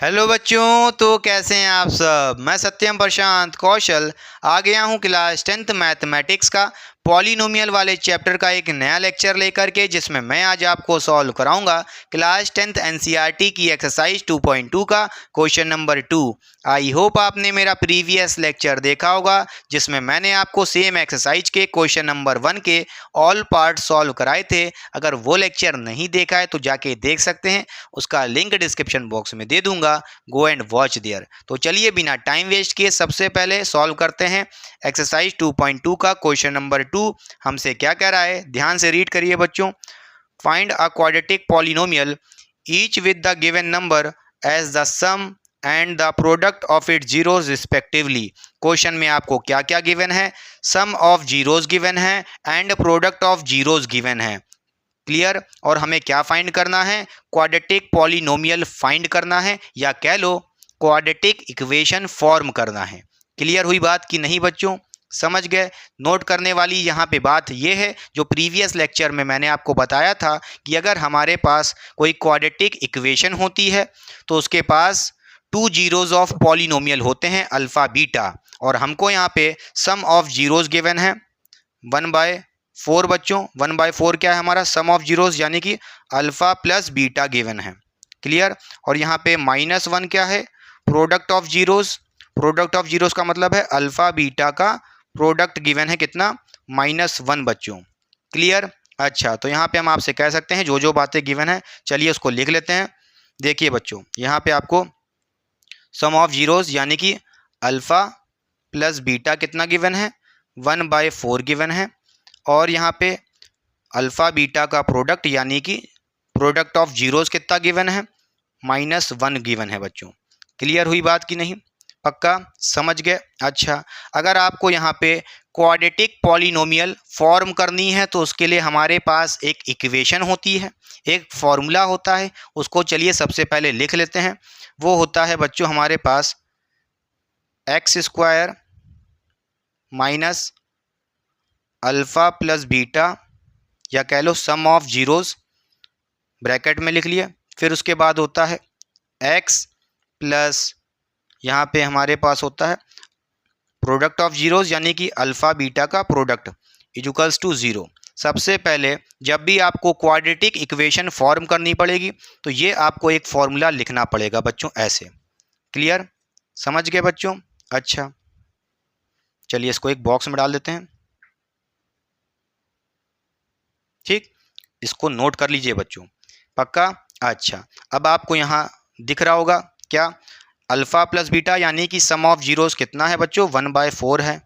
Hello बच्चों, तो कैसे हैं आप सब। मैं सत्यम प्रशांत कौशल आ गया हूं क्लास 10th मैथमेटिक्स का पॉलिनोमियल वाले चैप्टर का एक नया लेक्चर लेकर के, जिसमें मैं आज आपको सॉल्व कराऊंगा क्लास 10th एनसीईआरटी की एक्सरसाइज 2.2 का क्वेश्चन नंबर 2। आई होप आपने मेरा प्रीवियस लेक्चर देखा होगा, जिसमें मैंने आपको सेम एक्सरसाइज के क्वेश्चन नंबर 1 के ऑल पार्ट सॉल्व कराए थे। अगर वो लेक्चर नहीं देखा है तो जाके देख सकते हैं, उसका लिंक डिस्क्रिप्शन बॉक्स में दे दूंगा। Go and watch there. तो चलिए बिना टाइम वेस्ट किए सबसे पहले सॉल्व करते हैं एक्सरसाइज 2.2 का क्वेश्चन नंबर 2। हमसे क्या कह रहा है, ध्यान से रीड करिए बच्चों। Find a quadratic polynomial each with the given number as the sum and the product of it zeros respectively. Question में आपको क्या क्या गिवन है, सम ऑफ जीरोज गिवन है and product of zeros given है। Clear. और हमें क्या फाइंड करना है, क्वाड्रेटिक पॉलिनोमियल फाइंड करना है, या कह लो क्वाड्रेटिक इक्वेशन फॉर्म करना है। क्लियर हुई बात कि नहीं बच्चों, समझ गए। नोट करने वाली यहाँ पे बात यह है, जो प्रीवियस लेक्चर में मैंने आपको बताया था कि अगर हमारे पास कोई क्वाड्रेटिक इक्वेशन होती है तो उसके पास 2 जीरोज ऑफ पॉलिनोमियल होते हैं अल्फा बीटा, और हमको यहाँ पे सम ऑफ जीरोज गिवन है 1/4 बच्चों। 1/4 क्या है हमारा, सम ऑफ जीरोज, यानी कि अल्फा प्लस बीटा गिवन है। क्लियर। और यहाँ पे -1 क्या है, product of zeros. Product of zeros का मतलब है अल्फा बीटा का प्रोडक्ट गिवन है कितना, -1 बच्चों। क्लियर। अच्छा, तो यहाँ पे हम आपसे कह सकते हैं जो जो बातें गिवन है, चलिए उसको लिख लेते हैं। देखिए बच्चों, यहाँ पे आपको सम ऑफ जीरोज यानी कि अल्फा प्लस बीटा कितना गिवन है, 1/4 गिवन है। और यहाँ पे अल्फ़ा बीटा का प्रोडक्ट यानी कि प्रोडक्ट ऑफ जीरोस कितना गिवन है, -1 गिवन है बच्चों। क्लियर हुई बात कि नहीं, पक्का समझ गए। अच्छा, अगर आपको यहाँ पे क्वाड्रेटिक पॉलिनोमियल फॉर्म करनी है तो उसके लिए हमारे पास एक इक्वेशन होती है, एक फॉर्मूला होता है। उसको चलिए सबसे पहले लिख लेते हैं। वो होता है बच्चों हमारे पास x² minus alpha plus beta, या कह लो सम ऑफ जीरोस, ब्रैकेट में लिख लिए। फिर उसके बाद होता है x प्लस, यहाँ पे हमारे पास होता है प्रोडक्ट ऑफ जीरोस यानी कि अल्फ़ा बीटा का प्रोडक्ट इक्वल्स टू 0। सबसे पहले जब भी आपको क्वाड्रेटिक इक्वेशन फॉर्म करनी पड़ेगी तो ये आपको एक फॉर्मूला लिखना पड़ेगा बच्चों, ऐसे। क्लियर, समझ गए बच्चों। अच्छा, चलिए इसको एक बॉक्स में डाल देते हैं। ठीक, इसको नोट कर लीजिए बच्चों, पक्का। अच्छा, अब आपको यहाँ दिख रहा होगा क्या, अल्फ़ा प्लस बीटा यानी कि सम ऑफ जीरोस कितना है बच्चों, 1/4 है।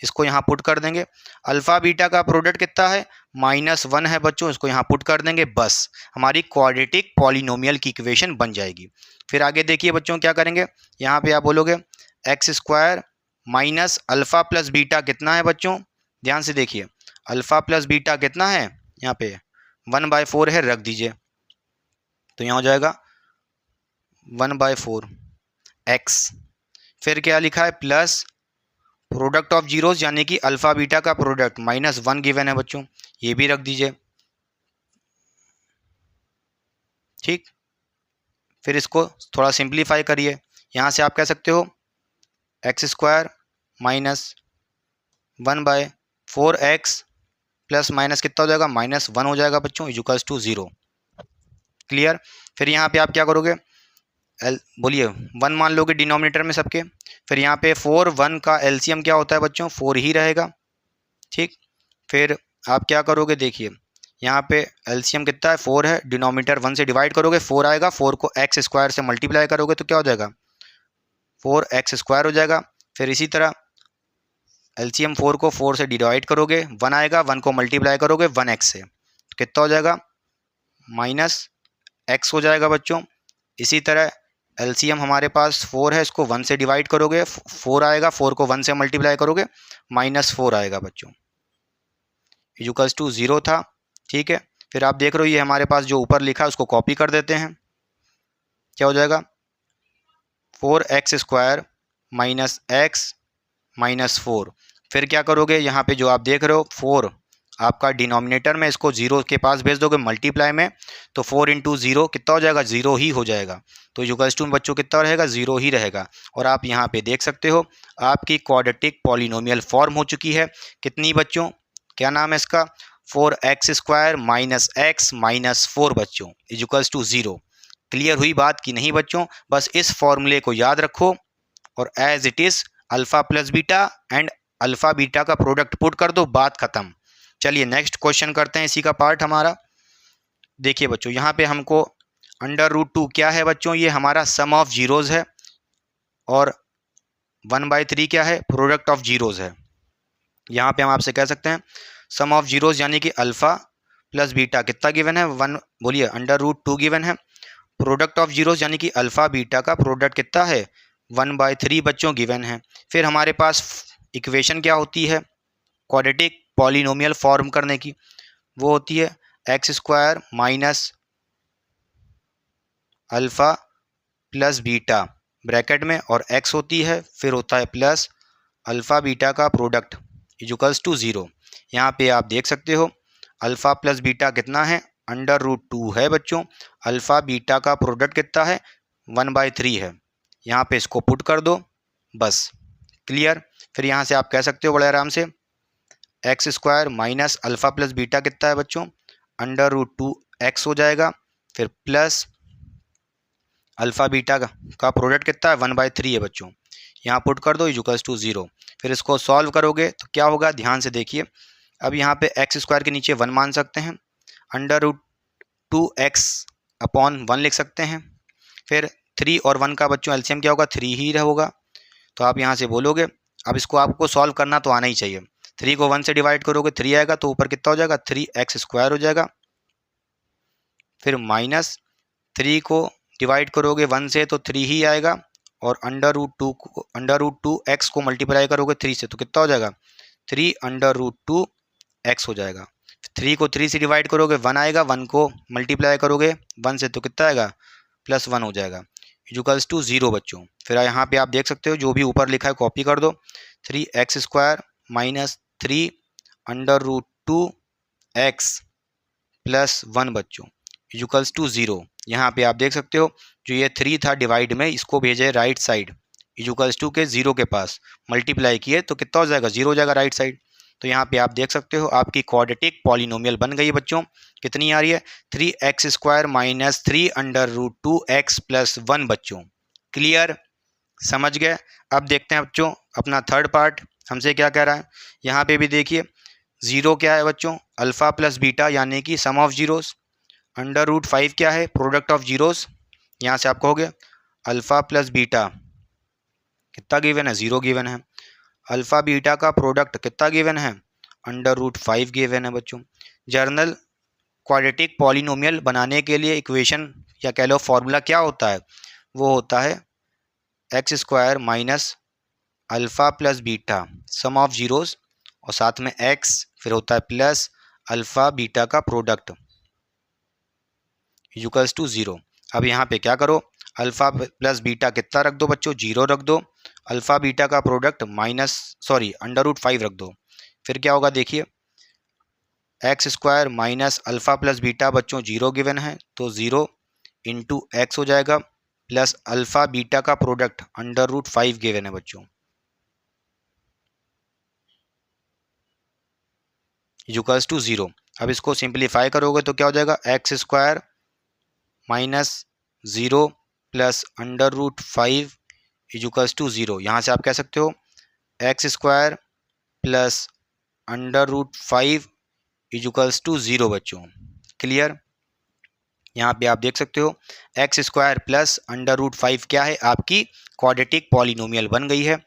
इसको यहाँ पुट कर देंगे। अल्फ़ा बीटा का प्रोडक्ट कितना है, -1 है बच्चों। इसको यहाँ पुट कर देंगे, बस हमारी क्वाड्रेटिक पॉलिनोमियल की इक्वेशन बन जाएगी। फिर आगे देखिए बच्चों क्या करेंगे, यहाँ पे आप बोलोगे x² minus alpha plus beta कितना है बच्चों, ध्यान से देखिए। अल्फ़ा प्लस बीटा कितना है, यहाँ पे 1/4 है, रख दीजिए। तो यहाँ हो जाएगा 1/4 x। फिर क्या लिखा है, प्लस प्रोडक्ट ऑफ जीरोस यानी कि अल्फ़ा बीटा का प्रोडक्ट -1 गिवन है बच्चों, ये भी रख दीजिए। ठीक, फिर इसको थोड़ा सिंप्लीफाई करिए। यहाँ से आप कह सकते हो x² minus 1/4 x plus minus कितना हो जाएगा, -1 हो जाएगा बच्चों, इक्वल्स टू 0। क्लियर। फिर यहाँ पे आप क्या करोगे, बोलिए 1 मान लोगे डिनोमिनेटर में सबके। फिर यहाँ पे 4 1 का एलसीएम क्या होता है बच्चों, 4 ही रहेगा। ठीक, फिर आप क्या करोगे, देखिए यहाँ पे एलसीएम कितना है, 4 है। डिनोमिनेटर 1 से डिवाइड करोगे, 4 आएगा। 4 को x² से मल्टीप्लाई करोगे तो क्या हो जाएगा, 4x² हो जाएगा। फिर इसी तरह एलसीएम 4 को 4 से डिवाइड करोगे, 1 आएगा। 1 को मल्टीप्लाई करोगे 1x से, तो कितना हो जाएगा, -x हो जाएगा बच्चों। इसी तरह एलसीएम हमारे पास 4 है, इसको 1 से डिवाइड करोगे, 4 आएगा। 4 को 1 से मल्टीप्लाई करोगे, -4 आएगा बच्चों, इक्वल्स टू 0 था। ठीक है, फिर आप देख रहे हो ये हमारे पास जो ऊपर लिखा है उसको कॉपी कर देते हैं। क्या हो जाएगा, 4x² माइनस x -4। फिर क्या करोगे, यहाँ पे जो आप देख रहे हो 4 आपका डिनोमिनेटर में इसको जीरो के पास भेज दोगे मल्टीप्लाई में, तो 4 इंटू जीरो कितना हो जाएगा, जीरो ही हो जाएगा। तो इक्वल्स टू बच्चों कितना रहेगा, जीरो ही रहेगा। और आप यहाँ पे देख सकते हो आपकी क्वाड्रेटिक पॉलिनोमियल फॉर्म हो चुकी है। कितनी बच्चों, क्या नाम है इसका, 4x² माइनस एक्स माइनस 4 बच्चों इक्वल्स टू जीरो। क्लियर हुई बात कि नहीं बच्चों? बस इस फॉर्मूले को याद रखो और as it is alpha plus beta and alpha beta का प्रोडक्ट पुट कर दो, बात खत्म। चलिए नेक्स्ट क्वेश्चन करते हैं इसी का पार्ट हमारा। देखिए बच्चों यहाँ पे हमको √2 क्या है बच्चों, ये हमारा सम ऑफ जीरोज है और 1/3 क्या है, प्रोडक्ट ऑफ जीरोज है। यहाँ पे हम आपसे कह सकते हैं सम ऑफ जीरोज यानी कि अल्फा प्लस बीटा कितना गिवन है, 1, बोलिए √2 गिवन है। प्रोडक्ट ऑफ जीरोज यानी कि अल्फा बीटा का प्रोडक्ट कितना है, 1/3 बच्चों गिवन है। फिर हमारे पास इक्वेशन क्या होती है क्वाड्रेटिक पॉलिनोमियल फॉर्म करने की, वो होती है x² minus alpha plus beta bracket में और x होती है, फिर होता है प्लस अल्फ़ा बीटा का प्रोडक्ट इक्वल्स टू ज़ीरो। यहाँ पे आप देख सकते हो अल्फ़ा प्लस बीटा कितना है, √2 है बच्चों। अल्फ़ा बीटा का प्रोडक्ट कितना है, 1/3 है। यहाँ पे इसको पुट कर दो, बस क्लियर। फिर यहाँ से आप कह सकते हो बड़े आराम से x² minus alpha plus beta कितना है बच्चों, √2x हो जाएगा, फिर प्लस अल्फ़ा बीटा का प्रोडक्ट कितना है, 1/3 है बच्चों। यहाँ पुट कर दो इक्वल्स टू ज़ीरो। फिर इसको सॉल्व करोगे तो क्या होगा, ध्यान से देखिए। अब यहाँ पे x² के नीचे 1 मान सकते हैं, √2x अपॉन 1 लिख सकते हैं। फिर 3 और 1 का बच्चों एलसीएम क्या होगा, 3 ही होगा। तो आप यहाँ से बोलोगे, अब इसको आपको सॉल्व करना तो आना ही चाहिए। 3 को 1 से डिवाइड करोगे 3 आएगा, तो ऊपर कितना हो जाएगा, 3x² हो जाएगा। फिर माइनस 3 को डिवाइड करोगे 1 से तो 3 ही आएगा, और √2x को मल्टीप्लाई करोगे 3 से तो कितना हो जाएगा, 3√2x हो जाएगा। 3 को 3 से डिवाइड करोगे 1 आएगा, 1 को मल्टीप्लाई करोगे 1 से तो कितना आएगा, +1 हो जाएगा इक्वल्स टू ज़ीरो बच्चों। फिर यहाँ पे आप देख सकते हो जो भी ऊपर लिखा है कॉपी कर दो, 3x² माइनस 3√2x + 1 बच्चों इक्वल्स टू ज़ीरो। यहाँ पे आप देख सकते हो जो ये 3 था डिवाइड में, इसको भेजे राइट साइड इक्वल्स टू के ज़ीरो के पास, मल्टीप्लाई किए तो कितना हो जाएगा, ज़ीरो हो जाएगा राइट साइड। तो यहाँ पे आप देख सकते हो आपकी क्वाड्रेटिक पॉलिनोमियल बन गई है बच्चों। कितनी आ रही है, 3x² माइनस 3√2x + 1 बच्चों। क्लियर, समझ गए। अब देखते हैं बच्चों अपना थर्ड पार्ट हमसे क्या कह रहा है। यहाँ पे भी देखिए ज़ीरो क्या है बच्चों, अल्फ़ा प्लस बीटा यानी कि सम ऑफ जीरोस। √5 क्या है, प्रोडक्ट ऑफ जीरोस। यहाँ से आप कहोगे अल्फ़ा प्लस बीटा कितना गिवन है, ज़ीरो गिवन है। अल्फ़ा बीटा का प्रोडक्ट कितना गिवन है, √5 गिवन है बच्चों। जर्नल क्वाड्रेटिक पॉलिनोमियल बनाने के लिए इक्वेशन या कह लो फॉर्मूला क्या होता है, वो होता है x² minus alpha plus beta some of zeros और साथ में x, फिर होता है प्लस अल्फ़ा बीटा का प्रोडक्ट इक्वल्स टू ज़ीरो। अब यहाँ पे क्या करो, अल्फ़ा प्लस बीटा कितना रख दो बच्चों, 0 रख दो। अल्फ़ा बीटा का प्रोडक्ट √5 रख दो। फिर क्या होगा देखिए, x² minus alpha plus beta बच्चों 0 गिवन है, तो 0 इंटू x हो जाएगा, प्लस अल्फ़ा बीटा का प्रोडक्ट √5 गिवन है बच्चों इक्वल्स टू ज़ीरो। अब इसको सिंप्लीफाई करोगे तो क्या हो जाएगा, x² minus 0 plus √5 equals to zero. यहाँ से आप कह सकते हो x² plus √5 equals to zero बच्चों। क्लियर, यहाँ पे आप देख सकते हो x² प्लस √5 क्या है, आपकी क्वाड्रेटिक पॉलिनोमियल बन गई है।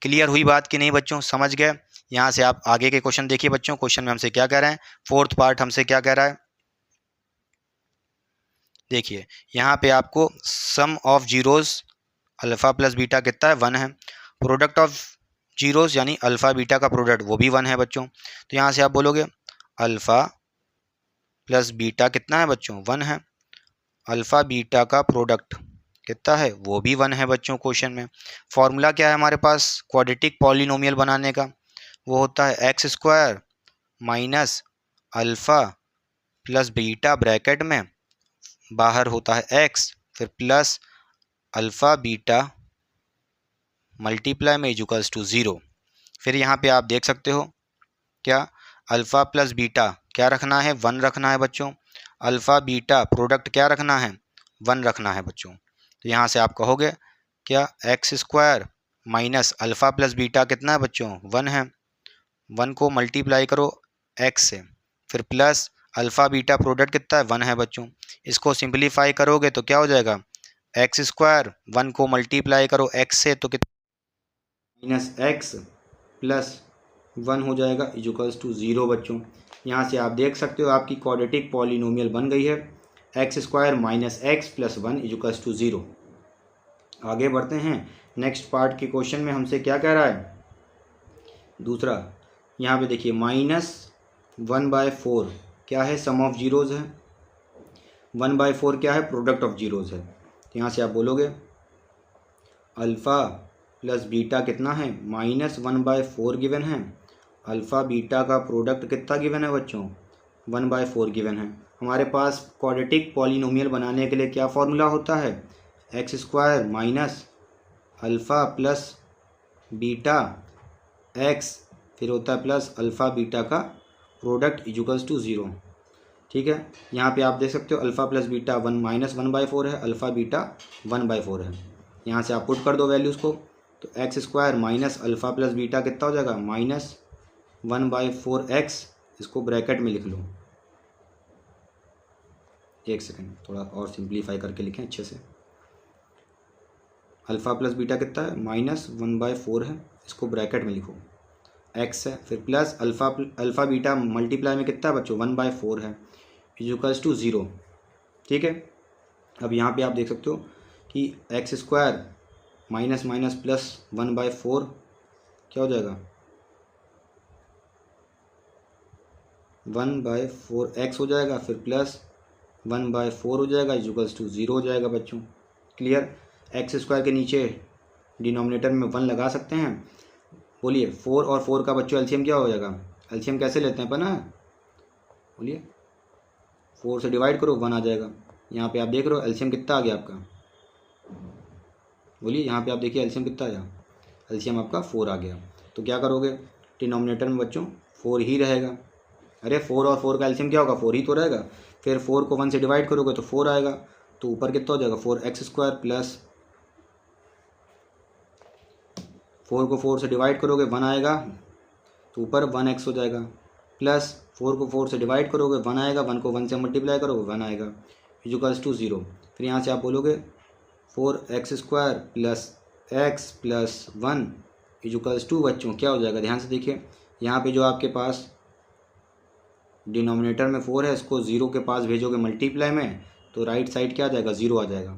क्लियर हुई बात कि नहीं बच्चों, समझ गए। यहाँ से आप आगे के क्वेश्चन देखिए बच्चों। क्वेश्चन में हमसे क्या कह रहे हैं, फोर्थ पार्ट हमसे क्या कह रहा है, देखिए यहाँ पे आपको sum of zeros alpha plus beta कितना है, 1 है। प्रोडक्ट ऑफ जीरोस यानी अल्फ़ा बीटा का प्रोडक्ट वो भी 1 है बच्चों। तो यहाँ से आप बोलोगे अल्फ़ा प्लस बीटा कितना है बच्चों, 1 है। अल्फ़ा बीटा का प्रोडक्ट कितना है, वो भी 1 है बच्चों। क्वेश्चन में फॉर्मूला क्या है हमारे पास क्वाड्रेटिक पॉलिनोमियल बनाने का, वो होता है x² minus alpha plus beta bracket में बाहर होता है एक्स, फिर प्लस अल्फ़ा बीटा मल्टीप्लाई में इक्वल्स टू ज़ीरो। फिर यहाँ पे आप देख सकते हो क्या अल्फ़ा प्लस बीटा क्या रखना है, 1 रखना है बच्चों। अल्फ़ा बीटा प्रोडक्ट क्या रखना है, 1 रखना है बच्चों। तो यहाँ से आप कहोगे क्या x square minus alpha plus beta कितना है बच्चों, 1 है। 1 को मल्टीप्लाई करो एक्स से, फिर प्लस अल्फ़ा बीटा प्रोडक्ट कितना है, 1 है बच्चों। इसको सिंप्लीफाई करोगे तो क्या हो जाएगा, एक्स स्क्वायर 1 को मल्टीप्लाई करो एक्स से तो कितना, माइनस एक्स प्लस 1 हो जाएगा इक्वल्स टू 0 बच्चों। यहाँ से आप देख सकते हो आपकी क्वाड्रेटिक पॉलिनोमियल बन गई है, x square minus x plus 1 equals to 0। आगे बढ़ते हैं नेक्स्ट पार्ट के क्वेश्चन में हमसे क्या कह रहा है, दूसरा यहाँ पे देखिए -1/4 क्या है, सम ऑफ जीरोज़ है। 1/4 क्या है, प्रोडक्ट ऑफ जीरोज़ है। तो यहाँ से आप बोलोगे अल्फ़ा प्लस बीटा कितना है, -1/4 गिवन है। अल्फ़ा बीटा का प्रोडक्ट कितना गिवन है बच्चों, 1/4 गिवन है। हमारे पास क्वाड्रेटिक पॉलिनोमियल बनाने के लिए क्या फॉर्मूला होता है, x square minus alpha plus beta x, फिर होता है प्लस अल्फ़ा बीटा का प्रोडक्ट इक्वल्स टू 0। ठीक है, यहाँ पे आप देख सकते हो अल्फ़ा प्लस बीटा 1/4 है, अल्फ़ा बीटा 1/4 है। यहाँ से आप पुट कर दो वैल्यूज़ को, तो x square minus alpha plus beta कितना हो जाएगा, -1/4x। इसको ब्रैकेट में लिख लो, एक सेकेंड थोड़ा और सिंप्लीफाई करके लिखें अच्छे से। अल्फ़ा प्लस बीटा कितना है, -1/4 है, इसको ब्रैकेट में लिखो, x है, फिर प्लस अल्फ़ा बीटा मल्टीप्लाई में कितना है बच्चों, 1/4 है इक्वल्स टू 0। ठीक है, अब यहाँ पे आप देख सकते हो कि x square minus minus plus 1/4 क्या हो जाएगा, 1/4x हो जाएगा, फिर प्लस 1/4 हो जाएगा इक्वल्स टू 0 हो जाएगा बच्चों। क्लियर, एक्स स्क्वायर के नीचे डिनोमिनेटर में 1 लगा सकते हैं। बोलिए 4 और 4 का बच्चों एलसीएम क्या हो जाएगा, एलसीएम कैसे लेते हैं पता है, बोलिए 4 से डिवाइड करो 1 आ जाएगा। यहाँ पे आप देख रहे हो एलसीएम कितना आ गया आपका, बोलिए यहाँ पे आप देखिए एलसीएम कितना आया, एलसीएम आपका 4 आ गया। तो क्या करोगे, डिनोमिनेटर में बच्चों 4 ही रहेगा। अरे 4 और 4 का एलसीएम क्या होगा, 4 ही तो रहेगा। फिर 4 को 1 से डिवाइड करोगे तो 4 आएगा, तो ऊपर कितना हो जाएगा, 4x स्क्वायर प्लस 4 को 4 से डिवाइड करोगे 1 आएगा, तो ऊपर 1x हो जाएगा, प्लस 4 को 4 से डिवाइड करोगे 1 आएगा, 1 को 1 से मल्टीप्लाई करोगे 1 आएगा इक्वल्स टू 0। फिर यहाँ से आप बोलोगे 4x square plus x plus 1 equals to बच्चों क्या हो जाएगा, ध्यान से देखिए यहाँ पे जो आपके पास डिनोमिनेटर में 4 है, इसको 0 के पास भेजोगे मल्टीप्लाई में, तो राइट साइड क्या आ जाएगा, 0 आ जाएगा।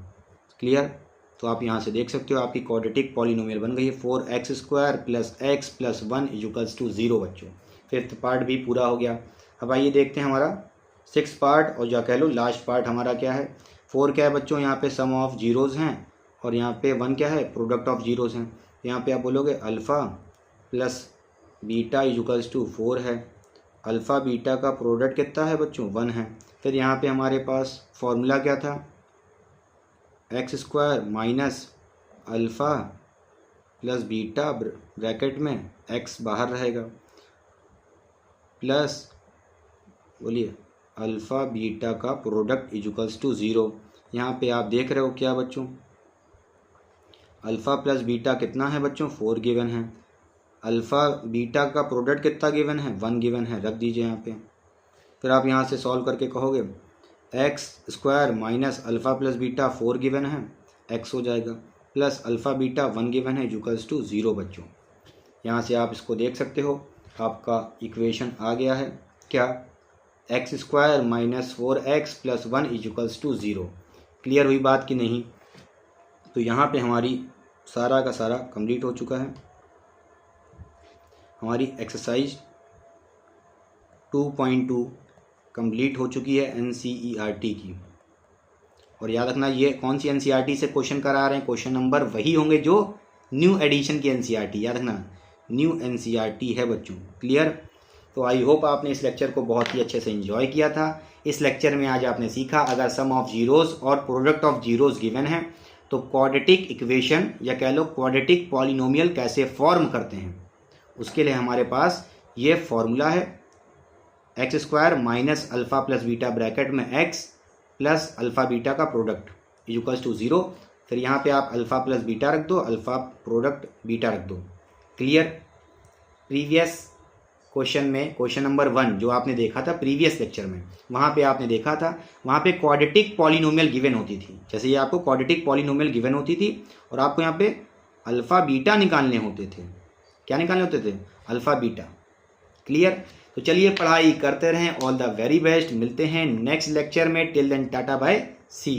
क्लियर, तो आप यहाँ से देख सकते हो आपकी क्वाड्रेटिक पॉलिनोमियल बन गई है, 4x square plus x plus 1 equals to 0 बच्चों। फिफ्थ पार्ट भी पूरा हो गया। अब आइए देखते हैं हमारा 6th पार्ट, और या कह लो लास्ट पार्ट हमारा क्या है। 4 क्या है बच्चों, यहाँ पे सम ऑफ जीरोज़ हैं, और यहाँ पे 1 क्या है, प्रोडक्ट ऑफ जीरोज़ हैं। यहाँ पे आप बोलोगे alpha plus beta equals to 4 है, अल्फ़ा बीटा का प्रोडक्ट कितना है बच्चों, 1 है। फिर यहाँ पे हमारे पास फॉर्मूला क्या था, x square minus alpha plus beta bracket में एक्स बाहर रहेगा, प्लस बोलिए अल्फ़ा बीटा का प्रोडक्ट इक्वल्स टू 0। यहाँ पे आप देख रहे हो क्या बच्चों, अल्फ़ा प्लस बीटा कितना है बच्चों, 4 गिवन है। अल्फ़ा बीटा का प्रोडक्ट कितना गिवन है, 1 गिवन है, रख दीजिए यहाँ पे। फिर आप यहाँ से सॉल्व करके कहोगे x square minus alpha plus beta 4 given है, एक्स हो जाएगा, प्लस अल्फ़ा बीटा 1 गिवन है इक्वल्स टू 0 बच्चों। यहाँ से आप इसको देख सकते हो, आपका इक्वेशन आ गया है क्या, x square minus 4x plus 1 equals to 0। Clear हुई बात कि नहीं। तो यहाँ पे हमारी सारा का सारा कंप्लीट हो चुका है। हमारी एक्सरसाइज 2.2 कंप्लीट हो चुकी है NCERT की। और याद रखना ये कौन सी NCERT से क्वेश्चन करा रहे हैं, क्वेश्चन नंबर वही होंगे जो न्यू एडिशन की NCERT, याद रखना न्यू NCERT है बच्चों। क्लियर। तो आई होप आपने इस लेक्चर को बहुत ही अच्छे से एंजॉय किया था। इस लेक्चर में आज आपने सीखा अगर सम ऑफ जीरोज़ और प्रोडक्ट ऑफ जीरोज़ गिवन है तो क्वाड्रेटिक इक्वेशन या कह लो क्वाड्रेटिक पॉलिनोमियल कैसे फॉर्म करते हैं। उसके लिए हमारे पास ये फॉर्मूला है x square minus alpha plus beta bracket में एक्स प्लस अल्फ़ा बीटा का प्रोडक्ट इक्वल्स टू 0। फिर यहाँ पे आप अल्फ़ा प्लस बीटा रख दो, अल्फ़ा प्रोडक्ट बीटा रख दो। क्लियर। प्रीवियस क्वेश्चन में क्वेश्चन नंबर 1 जो आपने देखा था प्रीवियस लेक्चर में, वहाँ पे आपने देखा था वहाँ पे क्वाड्रेटिक पॉलिनोमियल गिवन होती थी। जैसे ये आपको क्वाड्रेटिक पॉलिनोमियल गिवन होती थी और आपको यहाँ पे अल्फ़ा बीटा निकालने होते थे। क्या निकालने होते थे? Alpha beta. क्लियर। तो चलिए पढ़ाई करते रहें। All the very best. मिलते हैं नेक्स्ट लेक्चर में। Till then tata bye see you.